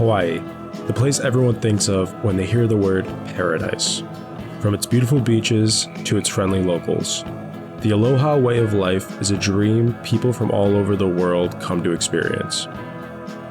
Hawaii, the place everyone thinks of when they hear the word paradise. From its beautiful beaches to its friendly locals, the Aloha way of life is a dream people from all over the world come to experience.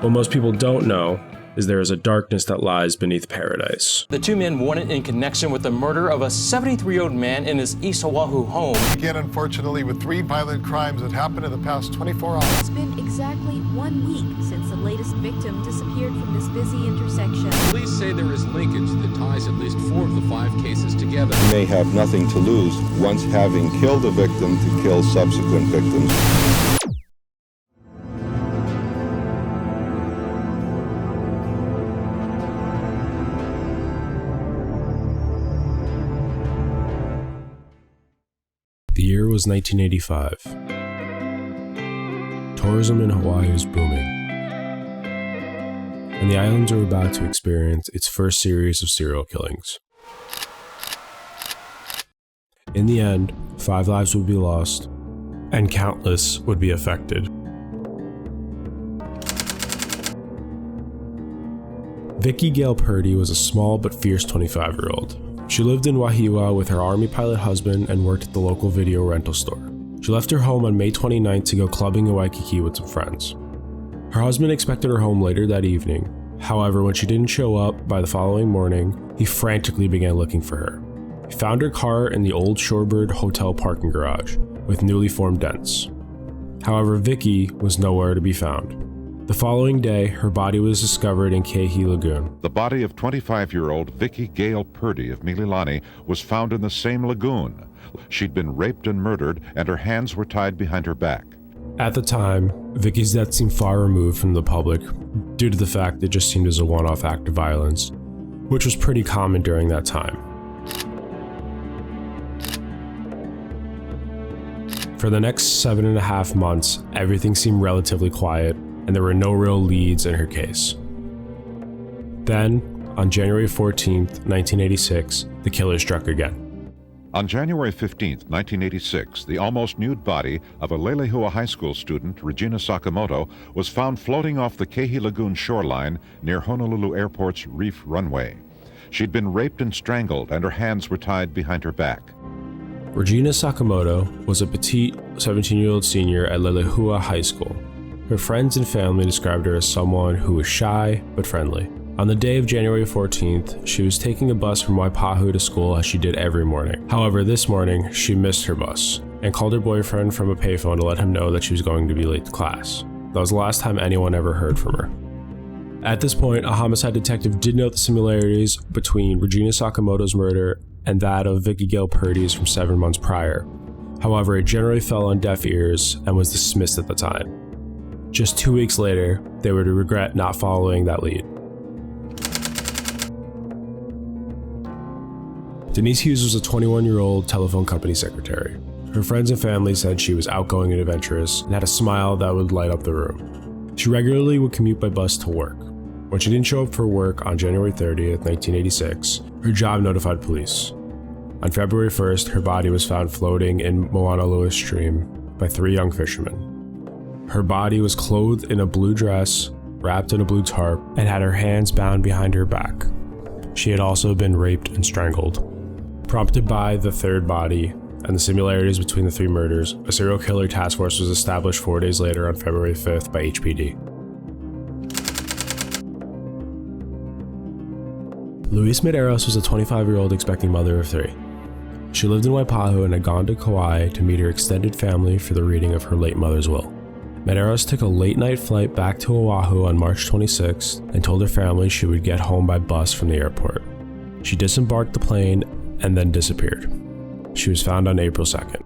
What most people don't know is there is a darkness that lies beneath paradise. The two men wanted in connection with the murder of a 73-year-old man in his East Oahu home. Again, unfortunately, with 3 violent crimes that happened in the past 24 hours. It's been exactly 1 week since the latest victim disappeared from this busy intersection. Police say there is linkage that ties at least 4 of the 5 cases together. You may have nothing to lose once having killed a victim to kill subsequent victims. The year was 1985. Tourism in Hawaii was booming, and the islands were about to experience its first series of serial killings. In the end, 5 lives would be lost, and countless would be affected. Vicki Gale Purdy was a small but fierce 25-year-old. She lived in Wahiawa with her Army pilot husband and worked at the local video rental store. She left her home on May 29th to go clubbing in Waikiki with some friends. Her husband expected her home later that evening. However, when she didn't show up by the following morning, he frantically began looking for her. He found her car in the old Shorebird Hotel parking garage with newly formed dents. However, Vicki was nowhere to be found. The following day, her body was discovered in Kehi Lagoon. The body of 25-year-old Vicki Gale Purdy of Mililani was found in the same lagoon. She'd been raped and murdered, and her hands were tied behind her back. At the time, Vicki's death seemed far removed from the public due to the fact it just seemed as a one-off act of violence, which was pretty common during that time. For the next 7.5 months, everything seemed relatively quiet, and there were no real leads in her case. Then, on January 14th, 1986, the killer struck again. On January 15th, 1986, the almost nude body of a Lelehua High School student, Regina Sakamoto, was found floating off the Kehi Lagoon shoreline near Honolulu Airport's Reef Runway. She'd been raped and strangled, and her hands were tied behind her back. Regina Sakamoto was a petite 17-year-old senior at Lelehua High School. Her friends and family described her as someone who was shy but friendly. On the day of January 14th, she was taking a bus from Waipahu to school as she did every morning. However, this morning, she missed her bus and called her boyfriend from a payphone to let him know that she was going to be late to class. That was the last time anyone ever heard from her. At this point, a homicide detective did note the similarities between Regina Sakamoto's murder and that of Vicki Gale Purdy's from 7 months prior. However, it generally fell on deaf ears and was dismissed at the time. Just 2 weeks later, they were to regret not following that lead. Denise Hughes was a 21-year-old telephone company secretary. Her friends and family said she was outgoing and adventurous and had a smile that would light up the room. She regularly would commute by bus to work. When she didn't show up for work on January 30th, 1986, her job notified police. On February 1st, her body was found floating in Moana Lua Stream by 3 young fishermen. Her body was clothed in a blue dress, wrapped in a blue tarp, and had her hands bound behind her back. She had also been raped and strangled. Prompted by the third body and the similarities between the 3 murders, a serial killer task force was established 4 days later on February 5th by HPD. Luis Medeiros was a 25-year-old expecting mother of 3. She lived in Waipahu and had gone to Kauai to meet her extended family for the reading of her late mother's will. Medeiros took a late-night flight back to Oahu on March 26th and told her family she would get home by bus from the airport. She disembarked the plane and then disappeared. She was found on April 2nd.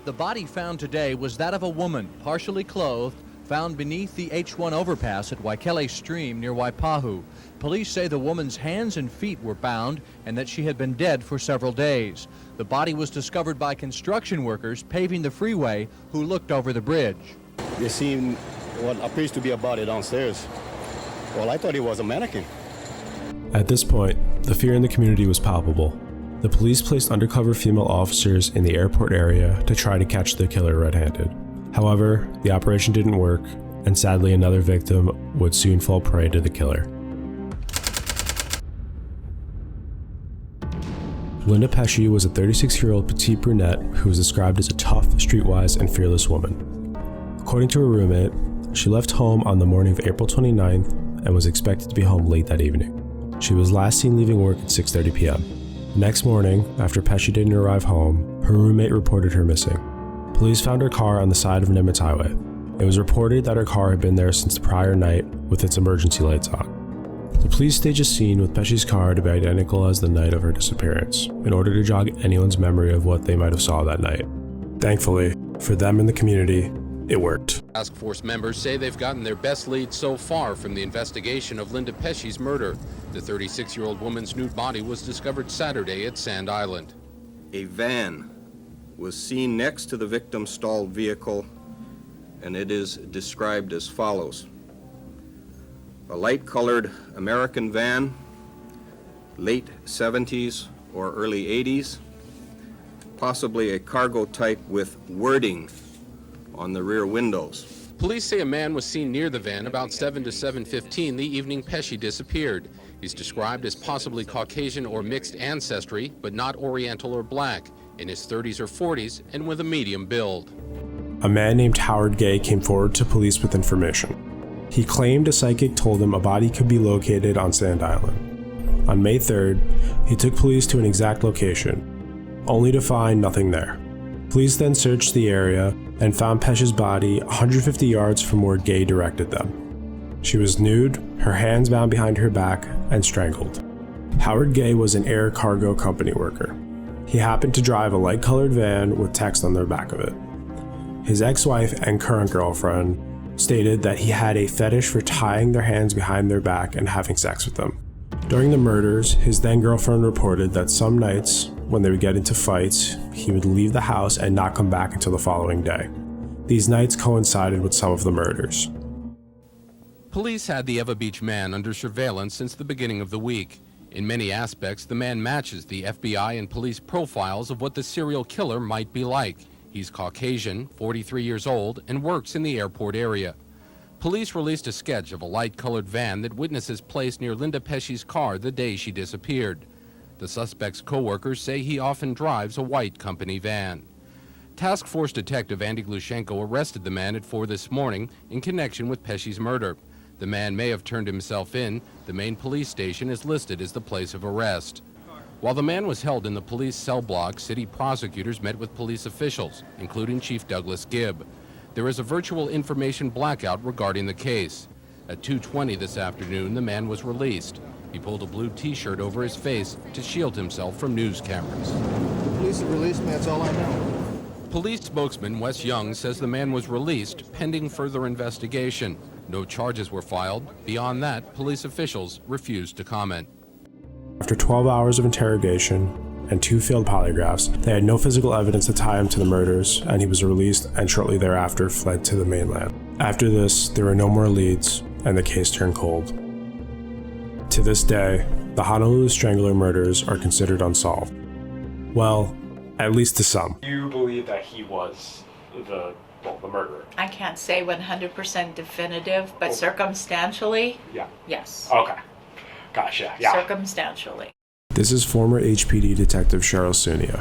The body found today was that of a woman, partially clothed, found beneath the H1 overpass at Waikele Stream near Waipahu. Police say the woman's hands and feet were bound and that she had been dead for several days. The body was discovered by construction workers paving the freeway who looked over the bridge. They seen what appears to be a body downstairs. Well, I thought it was a mannequin. At this point, the fear in the community was palpable. The police placed undercover female officers in the airport area to try to catch the killer red-handed. However, the operation didn't work, and sadly another victim would soon fall prey to the killer. Linda Pesci was a 36-year-old petite brunette who was described as a tough, streetwise, and fearless woman. According to her roommate, she left home on the morning of April 29th and was expected to be home late that evening. She was last seen leaving work at 6:30 p.m. The next morning, after Pesci didn't arrive home, her roommate reported her missing. Police found her car on the side of Nimitz Highway. It was reported that her car had been there since the prior night with its emergency lights on. The police staged a scene with Pesci's car to be identical as the night of her disappearance, in order to jog anyone's memory of what they might have saw that night. Thankfully, for them and the community, it worked. Task force members say they've gotten their best lead so far from the investigation of Linda Pesci's murder. The 36-year-old woman's nude body was discovered Saturday at Sand Island. A van was seen next to the victim's stalled vehicle, and it is described as follows. A light-colored American van, late 70s or early 80s, possibly a cargo type with wording on the rear windows. Police say a man was seen near the van about 7 to 7:15 the evening Pesci disappeared. He's described as possibly Caucasian or mixed ancestry, but not Oriental or black, in his 30s or 40s, and with a medium build. A man named Howard Gay came forward to police with information. He claimed a psychic told him a body could be located on Sand Island. On May 3rd, he took police to an exact location, only to find nothing there. Police then searched the area and found Pesci's body 150 yards from where Gay directed them. She was nude, her hands bound behind her back, and strangled. Howard Gay was an air cargo company worker. He happened to drive a light-colored van with text on the back of it. His ex-wife and current girlfriend stated that he had a fetish for tying their hands behind their back and having sex with them. During the murders, his then-girlfriend reported that some nights, when they would get into fights, he would leave the house and not come back until the following day. These nights coincided with some of the murders. Police had the Eva Beach man under surveillance since the beginning of the week. In many aspects, the man matches the FBI and police profiles of what the serial killer might be like. He's Caucasian, 43 years old, and works in the airport area. Police released a sketch of a light-colored van that witnesses placed near Linda Pesci's car the day she disappeared. The suspect's co-workers say he often drives a white company van. Task Force Detective Andy Glushenko arrested the man at 4 this morning in connection with Pesci's murder. The man may have turned himself in. The main police station is listed as the place of arrest. While the man was held in the police cell block, city prosecutors met with police officials, including Chief Douglas Gibb. There is a virtual information blackout regarding the case. At 2:20 this afternoon, the man was released. He pulled a blue T-shirt over his face to shield himself from news cameras. The police have released me, that's all I know. Police spokesman Wes Young says the man was released pending further investigation. No charges were filed. Beyond that, police officials refused to comment. After 12 hours of interrogation and 2 failed polygraphs, they had no physical evidence to tie him to the murders, and he was released and shortly thereafter fled to the mainland. After this, there were no more leads, and the case turned cold. To this day, the Honolulu Strangler murders are considered unsolved. Well, at least to some. You believe that he was the murderer? I can't say 100% definitive, but circumstantially, yeah. Yes. Okay. Gotcha. Yeah. Circumstantially. This is former HPD Detective Cheryl Sunia.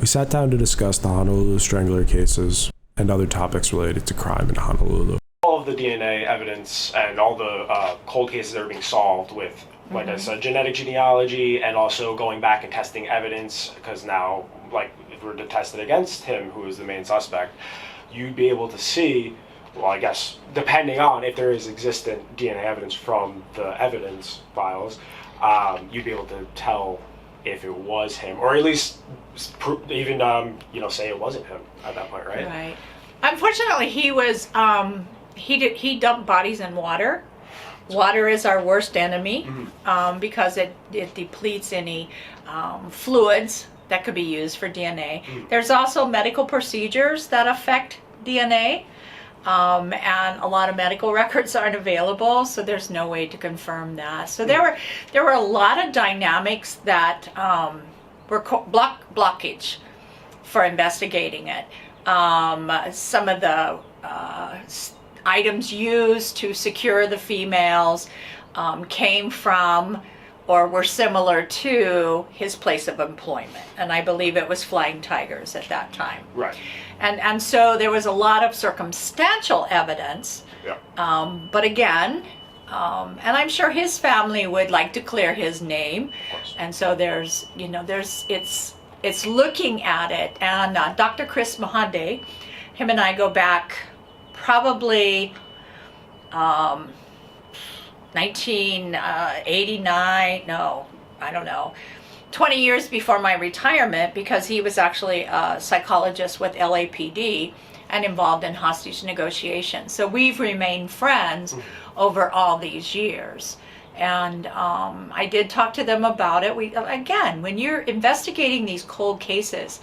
We sat down to discuss the Honolulu Strangler cases and other topics related to crime in Honolulu. All of the DNA evidence and all the cold cases that are being solved with, like this genetic genealogy, and also going back and testing evidence, because now, like, if we were to test it against him, who is the main suspect, you'd be able to see, well, I guess, depending on if there is existent DNA evidence from the evidence files, you'd be able to tell if it was him, or at least even, say it wasn't him at that point, right? Right. Unfortunately, he was, he dumped bodies in water. Water is our worst enemy because it depletes any fluids that could be used for DNA. There's also medical procedures that affect DNA, and a lot of medical records aren't available, so there's no way to confirm that. So there were a lot of dynamics that were blockage for investigating it. Some of the items used to secure the females came from or were similar to his place of employment. And I believe it was Flying Tigers at that time. Right. And so there was a lot of circumstantial evidence. Yeah. But again, and I'm sure his family would like to clear his name. And so it's looking at it. And Dr. Chris Mahande, him and I go back probably 1989, no, I don't know, 20 years before my retirement, because he was actually a psychologist with LAPD and involved in hostage negotiations. So we've remained friends over all these years. And I did talk to them about it. Again, when you're investigating these cold cases,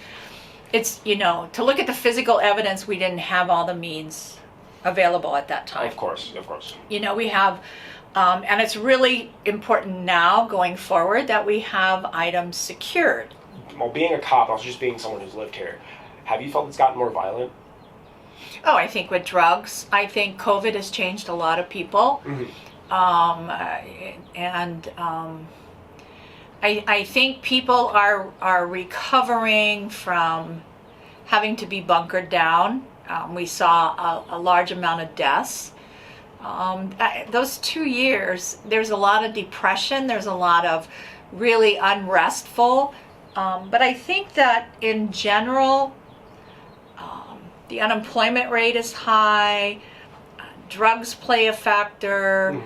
it's, to look at the physical evidence, we didn't have all the means available at that time. Of course. We have, and it's really important now going forward that we have items secured. Well, being a cop, also just being someone who's lived here, have you felt it's gotten more violent? Oh, I think with drugs, I think COVID has changed a lot of people. I think people are recovering from having to be bunkered down. We saw a large amount of deaths. Those 2 years, there's a lot of depression, there's a lot of really unrestful, but I think that in general, the unemployment rate is high, drugs play a factor,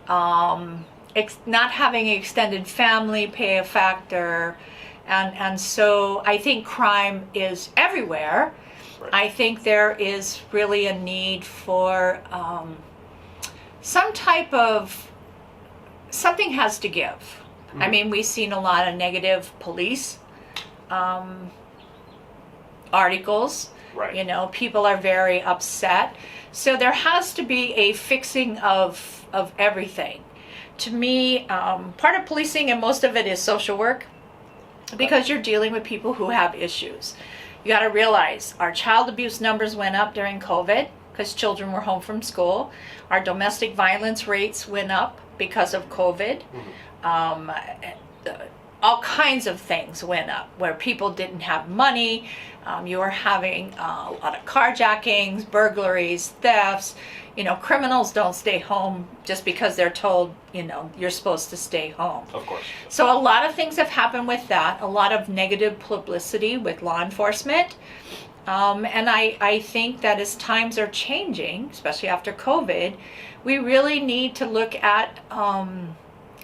not having an extended family play a factor, and so I think crime is everywhere. Right. I think there is really a need for some type of, something has to give. I mean, we've seen a lot of negative police articles. Right. People are very upset. So there has to be a fixing of everything. To me, part of policing, and most of it is social work, because you're dealing with people who have issues. You got to realize our child abuse numbers went up during COVID because children were home from school. Our domestic violence rates went up because of COVID. All kinds of things went up where people didn't have money. You were having a lot of carjackings, burglaries, thefts. Criminals don't stay home just because they're told, you're supposed to stay home. Of course. So a lot of things have happened with that, a lot of negative publicity with law enforcement. And I think that as times are changing, especially after COVID, we really need to look at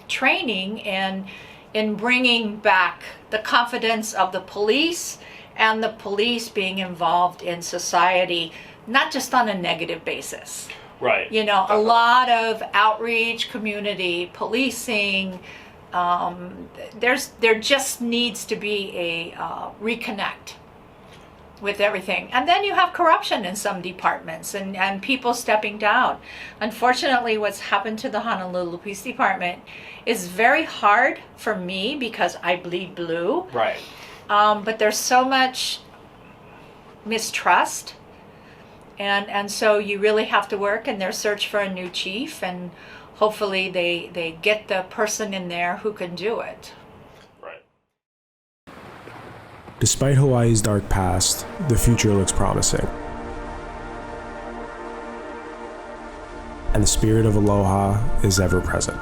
training and in bringing back the confidence of the police and the police being involved in society, not just on a negative basis. Right. A lot of outreach, community policing. There just needs to be a reconnect with everything. And then you have corruption in some departments and people stepping down. Unfortunately, what's happened to the Honolulu Police Department is very hard for me because I bleed blue. Right. But there's so much mistrust. And so you really have to work in their search for a new chief, and hopefully they get the person in there who can do it. Right. Despite Hawaii's dark past, the future looks promising. And the spirit of Aloha is ever present.